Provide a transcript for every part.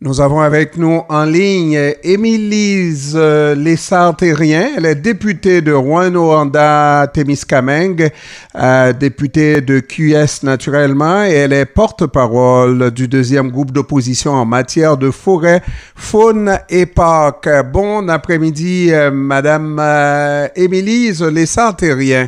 Nous avons avec nous en ligne Émilise Lessard-Terrien. Elle est députée de Rouyn-Noranda-Témiscamingue, députée de QS naturellement, et elle est porte-parole du deuxième groupe d'opposition en matière de forêt, faune et parc. Bon après-midi, Madame Émilise Lessard-Terrien.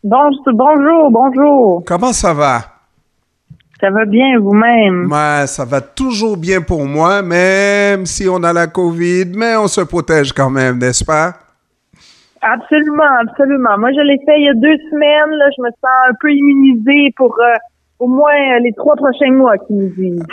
Bonjour. Comment ça va? Ça va bien, vous-même? Ça va toujours bien pour moi, même si on a la COVID, mais on se protège quand même, n'est-ce pas? Absolument. Moi, je l'ai fait il y a 2 semaines. Là, je me sens un peu immunisée pour au moins les 3 prochains mois qui nous disent.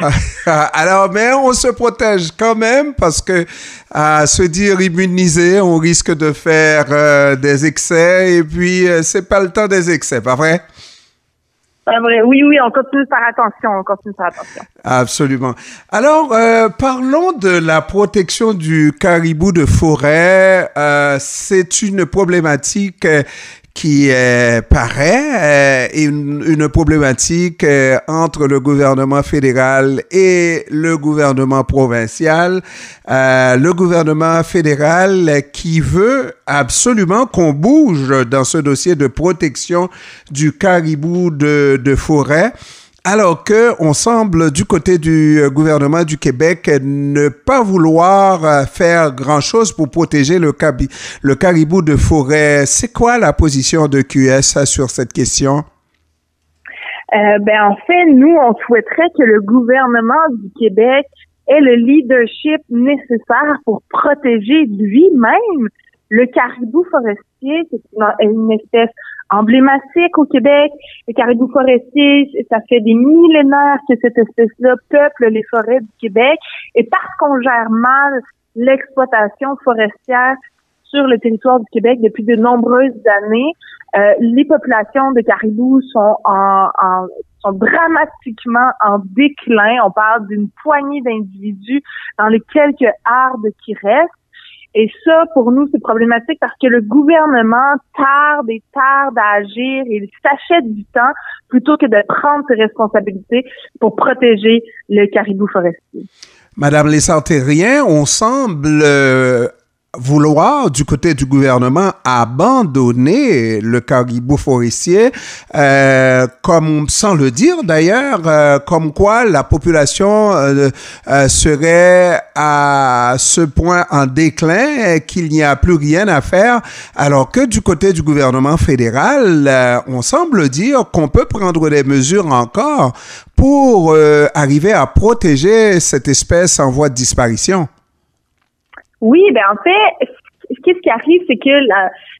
Alors, mais on se protège quand même parce que à se dire immunisé, on risque de faire des excès et puis c'est pas le temps des excès, pas vrai? Pas vrai. Oui, on continue de faire attention. Absolument. Alors, parlons de la protection du caribou de forêt. C'est une problématique qui paraît une problématique entre le gouvernement fédéral et le gouvernement provincial. Le gouvernement fédéral qui veut absolument qu'on bouge dans ce dossier de protection du caribou de forêt. Alors que on semble du côté du gouvernement du Québec ne pas vouloir faire grand-chose pour protéger le caribou de forêt. C'est quoi la position de QS sur cette question? En fait, nous, on souhaiterait que le gouvernement du Québec ait le leadership nécessaire pour protéger lui-même le caribou forestier. C'est une espèce emblématique au Québec. Le caribou forestier, ça fait des millénaires que cette espèce-là peuple les forêts du Québec. Et parce qu'on gère mal l'exploitation forestière sur le territoire du Québec depuis de nombreuses années, les populations de caribous sont dramatiquement en déclin. On parle d'une poignée d'individus dans les quelques ardes qui restent. Et ça, pour nous, c'est problématique parce que le gouvernement tarde à agir et il s'achète du temps plutôt que de prendre ses responsabilités pour protéger le caribou forestier. Madame Lessard-Terrien, on semble vouloir, du côté du gouvernement, abandonner le caribou forestier, comme sans le dire d'ailleurs, comme quoi la population serait à ce point en déclin qu'il n'y a plus rien à faire, alors que du côté du gouvernement fédéral, on semble dire qu'on peut prendre des mesures encore pour arriver à protéger cette espèce en voie de disparition. Oui, en fait, ce qui arrive, c'est que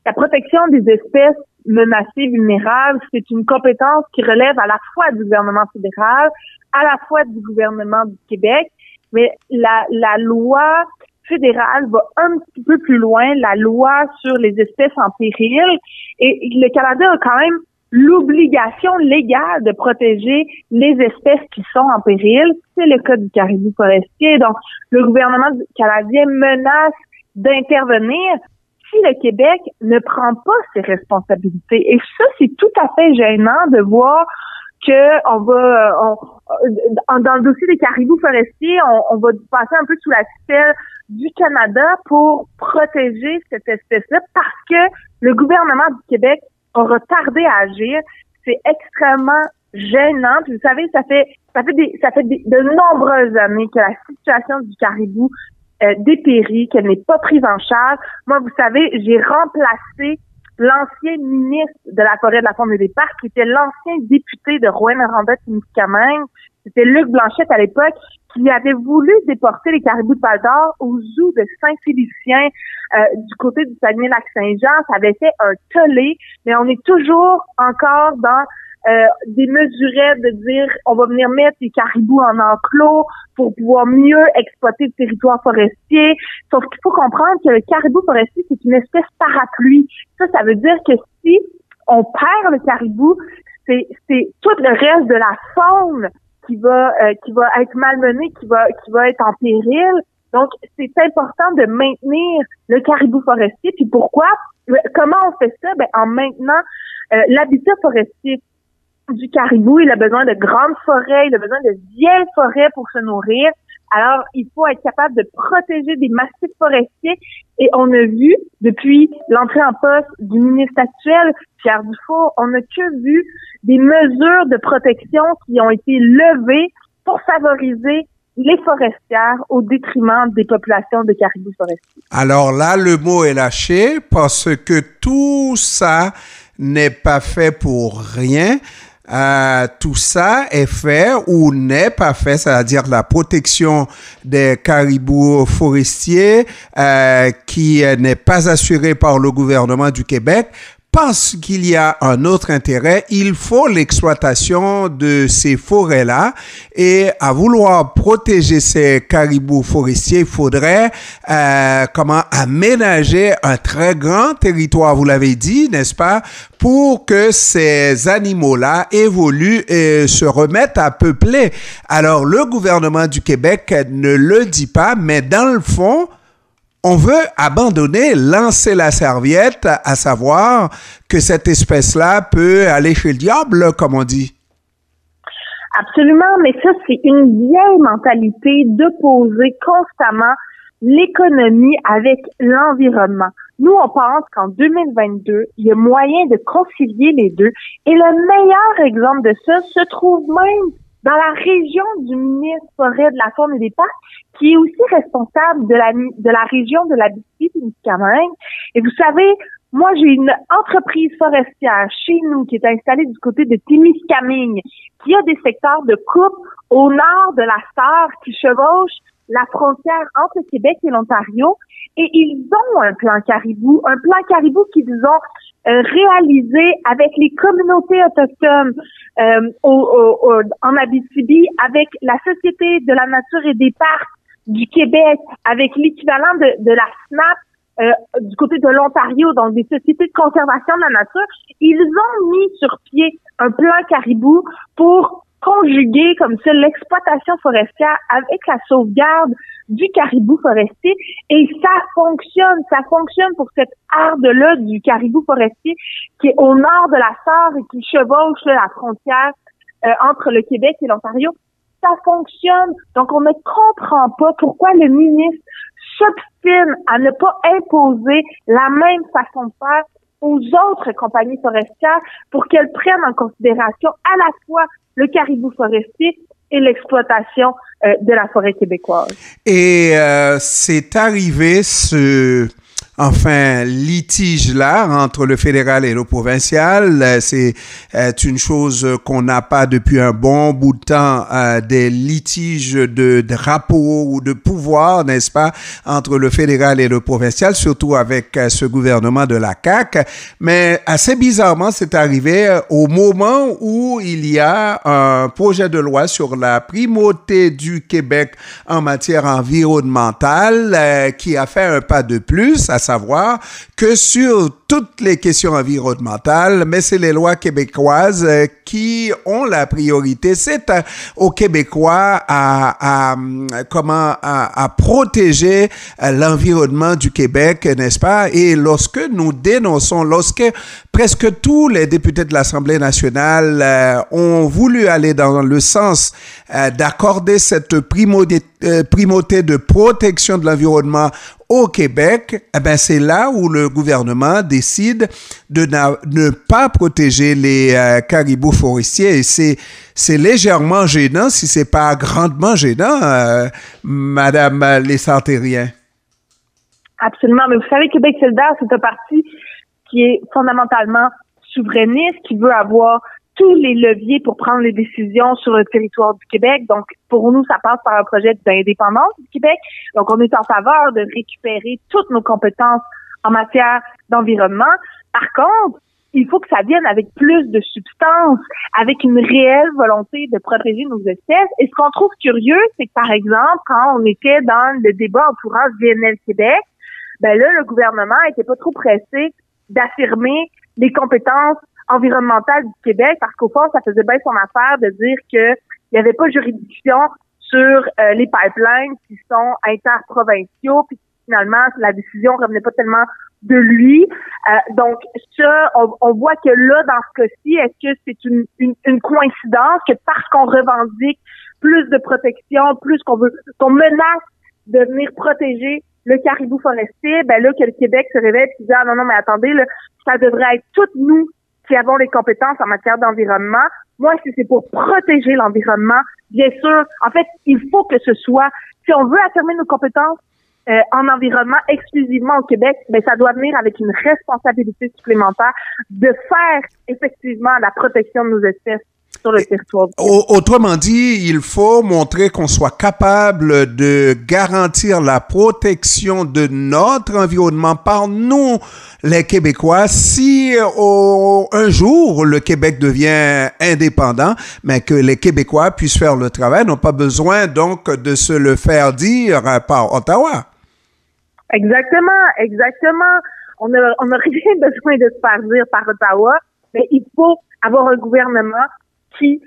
la protection des espèces menacées, vulnérables, c'est une compétence qui relève à la fois du gouvernement fédéral, à la fois du gouvernement du Québec, mais la loi fédérale va un petit peu plus loin, la loi sur les espèces en péril, et le Canada a quand même l'obligation légale de protéger les espèces qui sont en péril. C'est le cas du caribou forestier. Donc, le gouvernement canadien menace d'intervenir si le Québec ne prend pas ses responsabilités. Et ça, c'est tout à fait gênant de voir que dans le dossier des caribous forestiers, on va passer un peu sous la tutelle du Canada pour protéger cette espèce-là parce que le gouvernement du Québec aura tardé à agir. C'est extrêmement gênant. Puis vous savez, ça fait de nombreuses années que la situation du caribou dépérit, qu'elle n'est pas prise en charge. Moi, vous savez, j'ai remplacé l'ancien ministre de la Forêt, de la Faune et des Parcs, qui était l'ancien député de Rouyn-Noranda-Témiscamingue. C'était Luc Blanchette à l'époque, qui avait voulu déporter les caribous de Val-d'Or au zoo de Saint-Félicien du côté du Saguenay-Lac-Saint-Jean. Ça avait fait un tollé, mais on est toujours encore dans des mesurettes de dire on va venir mettre les caribous en enclos pour pouvoir mieux exploiter le territoire forestier. Sauf qu'il faut comprendre que le caribou forestier, c'est une espèce parapluie. Ça veut dire que si on perd le caribou, c'est tout le reste de la faune qui va être malmenée, qui va être en péril. Donc, c'est important de maintenir le caribou forestier. Puis pourquoi? Comment on fait ça? En maintenant l'habitat forestier du caribou. Il a besoin de grandes forêts, il a besoin de vieilles forêts pour se nourrir. Alors, il faut être capable de protéger des massifs forestiers. Et on a vu, depuis l'entrée en poste du ministre actuel, Pierre Dufault, on n'a que vu des mesures de protection qui ont été levées pour favoriser les forestières au détriment des populations de caribous forestiers. Alors là, le mot est lâché parce que tout ça n'est pas fait pour rien. Tout ça est fait ou n'est pas fait, c'est-à-dire la protection des caribous forestiers qui n'est pas assurée par le gouvernement du Québec. Parce qu'il y a un autre intérêt, il faut l'exploitation de ces forêts-là et à vouloir protéger ces caribous forestiers, il faudrait aménager un très grand territoire, vous l'avez dit, n'est-ce pas, pour que ces animaux-là évoluent et se remettent à peupler. Alors, le gouvernement du Québec ne le dit pas, mais dans le fond, on veut abandonner, lancer la serviette, à savoir que cette espèce-là peut aller chez le diable, comme on dit. Absolument, mais ça, c'est une vieille mentalité d'opposer constamment l'économie avec l'environnement. Nous, on pense qu'en 2022, il y a moyen de concilier les deux. Et le meilleur exemple de ça se trouve même dans la région du ministre Forêt, de la Faune et des Parcs, qui est aussi responsable de la région de l'Abitibi-Témiscamingue. Et vous savez, moi, j'ai une entreprise forestière chez nous qui est installée du côté de Témiscamingue, qui a des secteurs de coupe au nord de la Sarre qui chevauchent la frontière entre le Québec et l'Ontario. Et ils ont un plan caribou qu'ils ont réalisé avec les communautés autochtones en Abitibi, avec la Société de la nature et des parcs du Québec, avec l'équivalent de la SNAP du côté de l'Ontario, donc des sociétés de conservation de la nature. Ils ont mis sur pied un plan caribou pour conjuguer comme ça l'exploitation forestière avec la sauvegarde du caribou forestier, et ça fonctionne pour cette arde-là du caribou forestier qui est au nord de la Sarre et qui chevauche la frontière entre le Québec et l'Ontario. Ça fonctionne, donc on ne comprend pas pourquoi le ministre s'obstine à ne pas imposer la même façon de faire aux autres compagnies forestières pour qu'elles prennent en considération à la fois le caribou forestier et l'exploitation de la forêt québécoise. Et c'est arrivé litige-là entre le fédéral et le provincial. C'est une chose qu'on n'a pas depuis un bon bout de temps, des litiges de drapeaux ou de pouvoir, n'est-ce pas, entre le fédéral et le provincial, surtout avec ce gouvernement de la CAQ. Mais assez bizarrement, c'est arrivé au moment où il y a un projet de loi sur la primauté du Québec en matière environnementale qui a fait un pas de plus, à savoir que sur toutes les questions environnementales, mais c'est les lois québécoises qui ont la priorité. C'est aux Québécois à protéger l'environnement du Québec, n'est-ce pas? Et lorsque nous dénonçons, lorsque presque tous les députés de l'Assemblée nationale ont voulu aller dans le sens d'accorder cette primauté de protection de l'environnement au Québec, eh ben c'est là où le gouvernement décide de ne pas protéger les caribous forestiers. Et c'est légèrement gênant, si c'est pas grandement gênant, Madame Lessard-Thérien. Absolument, mais vous savez, Québec solidaire, c'est un parti qui est fondamentalement souverainiste, qui veut avoir tous les leviers pour prendre les décisions sur le territoire du Québec. Donc, pour nous, ça passe par un projet d'indépendance du Québec. Donc, on est en faveur de récupérer toutes nos compétences en matière d'environnement. Par contre, il faut que ça vienne avec plus de substance, avec une réelle volonté de protéger nos espèces. Et ce qu'on trouve curieux, c'est que, par exemple, quand on était dans le débat entourant VNL Québec, ben là, le gouvernement était pas trop pressé d'affirmer les compétences environnementale du Québec, parce qu'au fond, ça faisait bien son affaire de dire qu'il n'y avait pas de juridiction sur les pipelines qui sont interprovinciaux, puis finalement, la décision revenait pas tellement de lui. Donc ça, on voit que là, dans ce cas-ci, est-ce que c'est une coïncidence que parce qu'on revendique plus de protection, plus qu'on menace de venir protéger le caribou forestier, ben là, que le Québec se réveille et se dit, ah non, mais attendez, là, ça devrait être toutes nous qui avons les compétences en matière d'environnement. Moi, si c'est pour protéger l'environnement, bien sûr, en fait, il faut que ce soit, si on veut affirmer nos compétences en environnement exclusivement au Québec, ben ça doit venir avec une responsabilité supplémentaire de faire effectivement la protection de nos espèces sur le territoire. Autrement dit, il faut montrer qu'on soit capable de garantir la protection de notre environnement par nous, les Québécois. Si un jour le Québec devient indépendant, mais que les Québécois puissent faire le travail, n'ont pas besoin donc de se le faire dire par Ottawa. Exactement. On n'a rien besoin de se faire dire par Ottawa, mais il faut avoir un gouvernement qui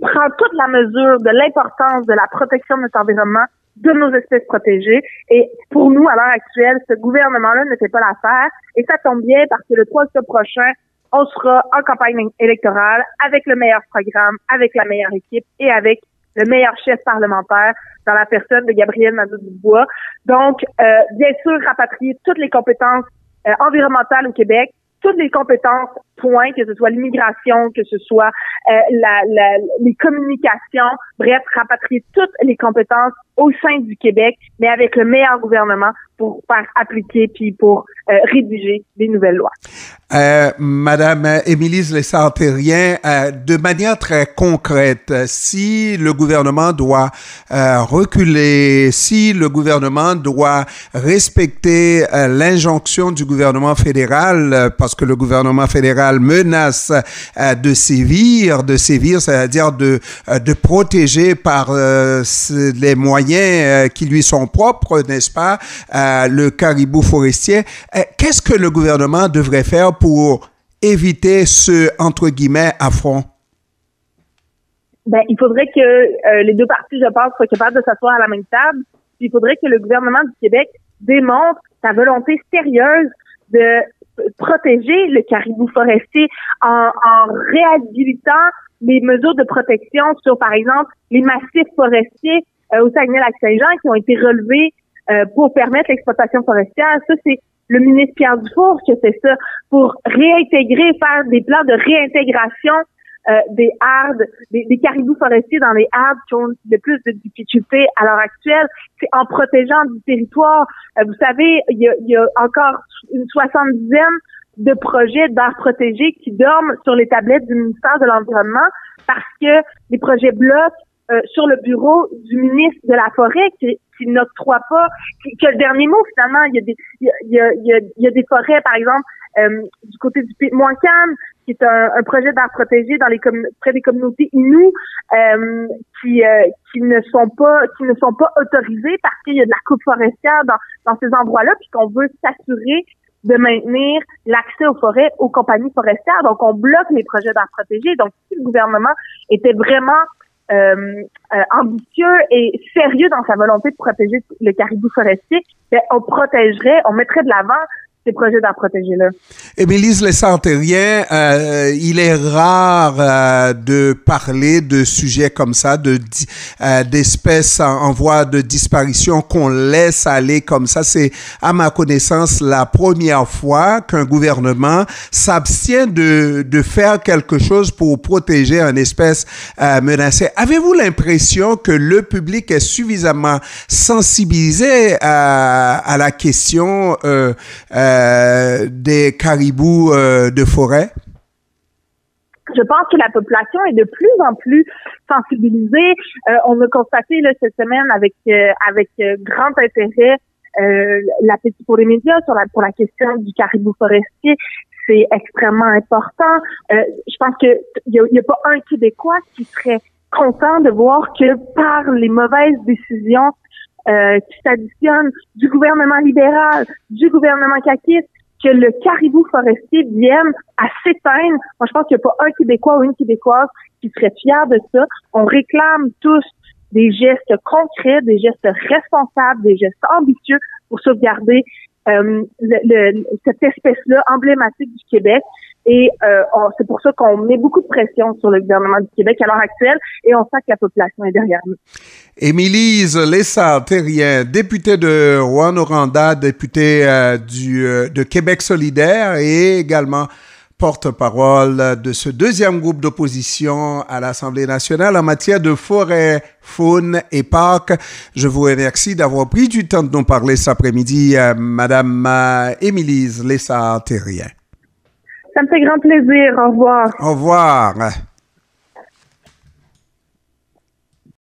prend toute la mesure de l'importance de la protection de notre environnement, de nos espèces protégées. Et pour nous, à l'heure actuelle, ce gouvernement-là ne fait pas l'affaire. Et ça tombe bien parce que le 3 octobre prochain, on sera en campagne électorale avec le meilleur programme, avec la meilleure équipe et avec le meilleur chef parlementaire dans la personne de Gabriel Nadeau-Dubois. Donc, bien sûr, rapatrier toutes les compétences environnementales au Québec, toutes les compétences, point, que ce soit l'immigration, que ce soit les communications, bref, rapatrier toutes les compétences au sein du Québec, mais avec le meilleur gouvernement pour faire appliquer puis pour rédiger des nouvelles lois. Madame Émilise Lessard-Terrien, de manière très concrète, si le gouvernement doit reculer, si le gouvernement doit respecter l'injonction du gouvernement fédéral, parce que le gouvernement fédéral menace de sévir, c'est-à-dire de protéger par les moyens qui lui sont propres, n'est-ce pas, le caribou forestier. Qu'est-ce que le gouvernement devrait faire pour éviter ce, entre guillemets, affront? Ben, il faudrait que les deux parties, je pense, soient capables de s'asseoir à la même table. Il faudrait que le gouvernement du Québec démontre sa volonté sérieuse de protéger le caribou forestier en réhabilitant les mesures de protection sur, par exemple, les massifs forestiers au Saguenay-Lac-Saint-Jean qui ont été relevés pour permettre l'exploitation forestière. Ça, c'est le ministre Pierre Dufour qui a fait ça pour réintégrer, faire des plans de réintégration des hardes, des caribous forestiers dans les hardes qui ont le plus de difficultés à l'heure actuelle. C'est en protégeant du territoire. Vous savez, il y a encore une 70aine de projets d'aires protégées qui dorment sur les tablettes du ministère de l'Environnement parce que les projets bloquent sur le bureau du ministre de la Forêt qui n'octroie pas, qui a le dernier mot finalement. Il y a des forêts, par exemple, du côté du Pic Montcalm, qui est un projet d'art protégé dans près des communautés Innu, qui ne sont pas autorisés parce qu'il y a de la coupe forestière dans ces endroits-là, puis qu'on veut s'assurer de maintenir l'accès aux forêts aux compagnies forestières. Donc, on bloque les projets d'art protégés. Donc, si le gouvernement était vraiment ambitieux et sérieux dans sa volonté de protéger le caribou forestier, ben, on mettrait de l'avant ces projets d'art protégés-là. Émilise Lessard-Terrien, il est rare de parler de sujets comme ça, d'espèces en voie de disparition qu'on laisse aller comme ça. C'est, à ma connaissance, la première fois qu'un gouvernement s'abstient de faire quelque chose pour protéger une espèce menacée. Avez-vous l'impression que le public est suffisamment sensibilisé à la question des caribous de forêt? Je pense que la population est de plus en plus sensibilisée. On a constaté là, cette semaine avec grand intérêt l'appétit pour les médias pour la question du caribou forestier. C'est extrêmement important. Je pense que il y a pas un Québécois qui serait content de voir que par les mauvaises décisions qui s'additionnent du gouvernement libéral, du gouvernement caquiste, que le caribou forestier vienne à s'éteindre. Moi, je pense qu'il n'y a pas un Québécois ou une Québécoise qui serait fier de ça. On réclame tous des gestes concrets, des gestes responsables, des gestes ambitieux pour sauvegarder cette espèce-là emblématique du Québec. Et c'est pour ça qu'on met beaucoup de pression sur le gouvernement du Québec à l'heure actuelle et on sent que la population est derrière nous. Émilise Lessard-Terrien, députée de Rouyn-Noranda, députée de Québec solidaire et également porte-parole de ce deuxième groupe d'opposition à l'Assemblée nationale en matière de forêt, faune et parcs. Je vous remercie d'avoir pris du temps de nous parler cet après-midi, Madame Émilise Lessard-Terrien. Ça me fait grand plaisir. Au revoir. Au revoir.